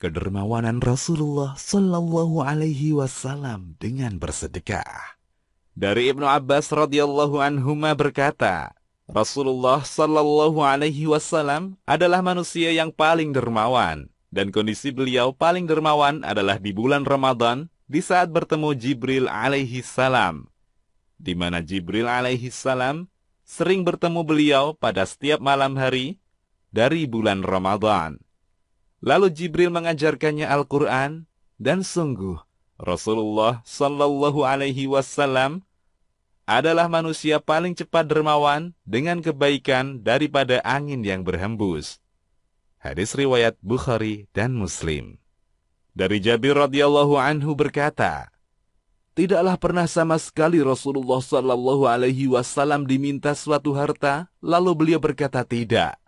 kedermawanan Rasulullah Shallallahu Alaihi Wasallam dengan bersedekah. Dari Ibnu Abbas radhiyallahu anhuma berkata, Rasulullah Shallallahu Alaihi Wasallam adalah manusia yang paling dermawan, dan kondisi beliau paling dermawan adalah di bulan Ramadan, di saat bertemu Jibril alaihi salam, di mana Jibril alaihi salam sering bertemu beliau pada setiap malam hari dari bulan Ramadan. Lalu Jibril mengajarkannya Al-Quran, dan sungguh Rasulullah Shallallahu Alaihi Wasallam adalah manusia paling cepat dermawan dengan kebaikan daripada angin yang berhembus. Hadis riwayat Bukhari dan Muslim. Dari Jabir radhiyallahu anhu berkata, tidaklah pernah sama sekali Rasulullah Shallallahu Alaihi Wasallam diminta suatu harta, lalu beliau berkata tidak.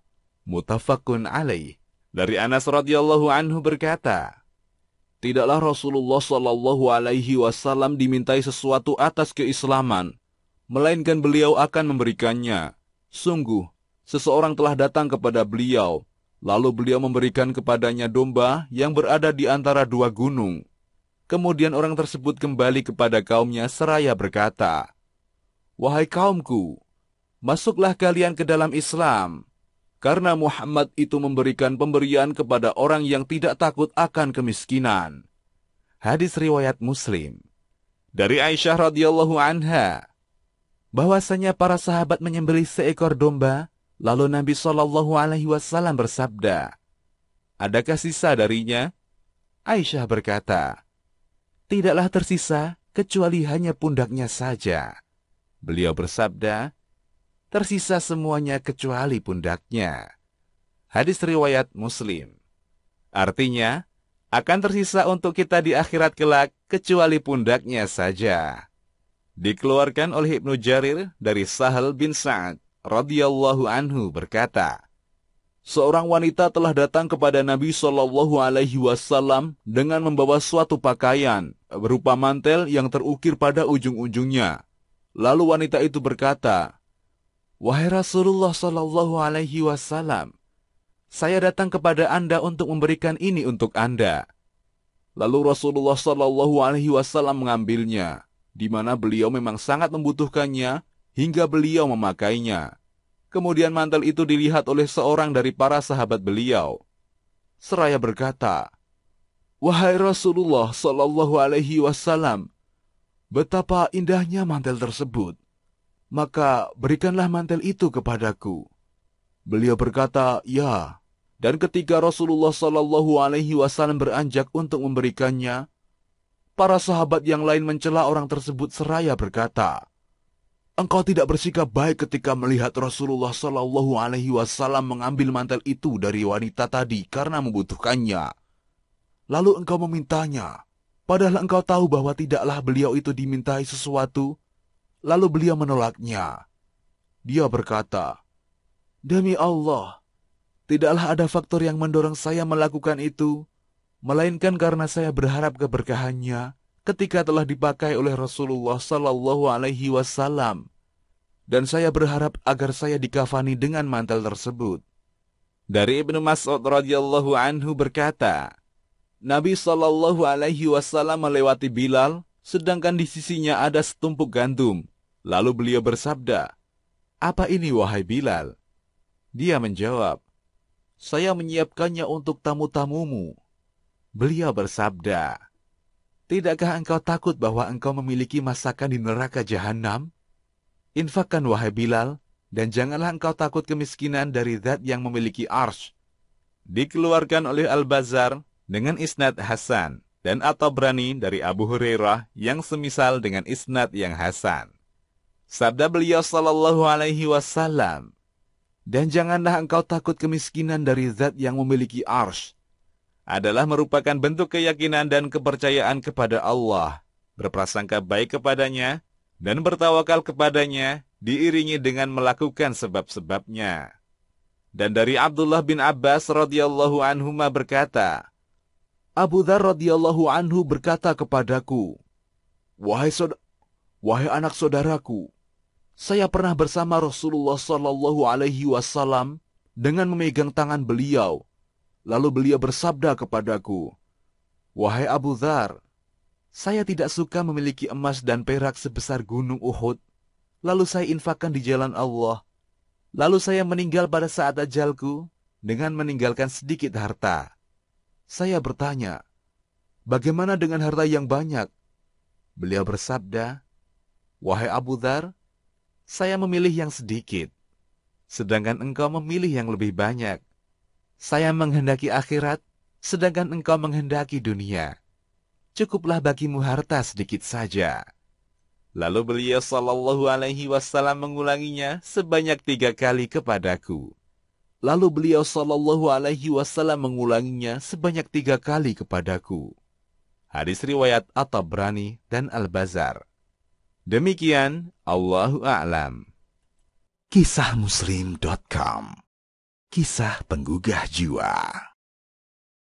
Muttafaqun alaih. Dari Anas radhiyallahu anhu berkata, tidaklah Rasulullah Shallallahu Alaihi Wasallam dimintai sesuatu atas keislaman, melainkan beliau akan memberikannya. Sungguh, seseorang telah datang kepada beliau, lalu beliau memberikan kepadanya domba yang berada di antara dua gunung. Kemudian orang tersebut kembali kepada kaumnya seraya berkata, wahai kaumku, masuklah kalian ke dalam Islam, karena Muhammad itu memberikan pemberian kepada orang yang tidak takut akan kemiskinan. Hadis riwayat Muslim. Dari Aisyah radhiyallahu anha, bahwasanya para sahabat menyembelih seekor domba, lalu Nabi Shallallahu Alaihi Wasallam bersabda, adakah sisa darinya? Aisyah berkata, tidaklah tersisa kecuali hanya pundaknya saja. Beliau bersabda, tersisa semuanya kecuali pundaknya. Hadis riwayat Muslim. Artinya, akan tersisa untuk kita di akhirat kelak kecuali pundaknya saja. Dikeluarkan oleh Ibnu Jarir dari Sahal bin Sa'ad radhiyallahu anhu berkata, seorang wanita telah datang kepada Nabi Shallallahu Alaihi Wasallam dengan membawa suatu pakaian berupa mantel yang terukir pada ujung-ujungnya. Lalu wanita itu berkata, wahai Rasulullah Shallallahu Alaihi Wasallam, saya datang kepada Anda untuk memberikan ini untuk Anda. Lalu Rasulullah Shallallahu Alaihi Wasallam mengambilnya, di mana beliau memang sangat membutuhkannya hingga beliau memakainya. Kemudian mantel itu dilihat oleh seorang dari para sahabat beliau, seraya berkata, wahai Rasulullah Shallallahu Alaihi Wasallam, betapa indahnya mantel tersebut. Maka berikanlah mantel itu kepadaku. Beliau berkata, ya. Dan ketika Rasulullah Shallallahu Alaihi Wasallam beranjak untuk memberikannya, para sahabat yang lain mencela orang tersebut seraya berkata, engkau tidak bersikap baik ketika melihat Rasulullah Shallallahu Alaihi Wasallam mengambil mantel itu dari wanita tadi karena membutuhkannya. Lalu engkau memintanya, padahal engkau tahu bahwa tidaklah beliau itu dimintai sesuatu. Lalu beliau menolaknya. Dia berkata, demi Allah, tidaklah ada faktor yang mendorong saya melakukan itu, melainkan karena saya berharap keberkahannya ketika telah dipakai oleh Rasulullah Sallallahu Alaihi Wasallam, dan saya berharap agar saya dikafani dengan mantel tersebut. Dari Ibnu Mas'ud radhiyallahu anhu berkata, Nabi Sallallahu Alaihi Wasallam melewati Bilal, sedangkan di sisinya ada setumpuk gandum. Lalu beliau bersabda, apa ini wahai Bilal? Dia menjawab, saya menyiapkannya untuk tamu-tamumu. Beliau bersabda, tidakkah engkau takut bahwa engkau memiliki masakan di neraka jahanam? Infakkan wahai Bilal, dan janganlah engkau takut kemiskinan dari Zat yang memiliki arsy. Dikeluarkan oleh Al-Bazzar dengan isnad Hasan, dan At-Tabrani dari Abu Hurairah yang semisal dengan isnad yang Hasan. Sabda beliau Sallallahu Alaihi Wasallam, dan janganlah engkau takut kemiskinan dari Zat yang memiliki arsy, adalah merupakan bentuk keyakinan dan kepercayaan kepada Allah, berprasangka baik kepadanya, dan bertawakal kepadanya, diiringi dengan melakukan sebab-sebabnya. Dan dari Abdullah bin Abbas radhiyallahu anhuma berkata, Abu Dzar radhiyallahu anhu berkata kepadaku, wahai anak saudaraku, saya pernah bersama Rasulullah Sallallahu Alaihi Wasallam dengan memegang tangan beliau. Lalu beliau bersabda kepadaku, "Wahai Abu Dzar, saya tidak suka memiliki emas dan perak sebesar gunung Uhud. Lalu saya infakkan di jalan Allah. Lalu saya meninggal pada saat ajalku dengan meninggalkan sedikit harta." Saya bertanya, "Bagaimana dengan harta yang banyak?" Beliau bersabda, "Wahai Abu Dzar, saya memilih yang sedikit, sedangkan engkau memilih yang lebih banyak. Saya menghendaki akhirat, sedangkan engkau menghendaki dunia. Cukuplah bagimu harta sedikit saja." Lalu beliau sallallahu alaihi wasallam mengulanginya sebanyak 3 kali kepadaku. Lalu beliau sallallahu alaihi wasallam mengulanginya sebanyak 3 kali kepadaku. Hadis riwayat At-Tabrani dan Al-Bazzar. Demikian, Allahu a'lam. Kisahmuslim.com. Kisah penggugah jiwa.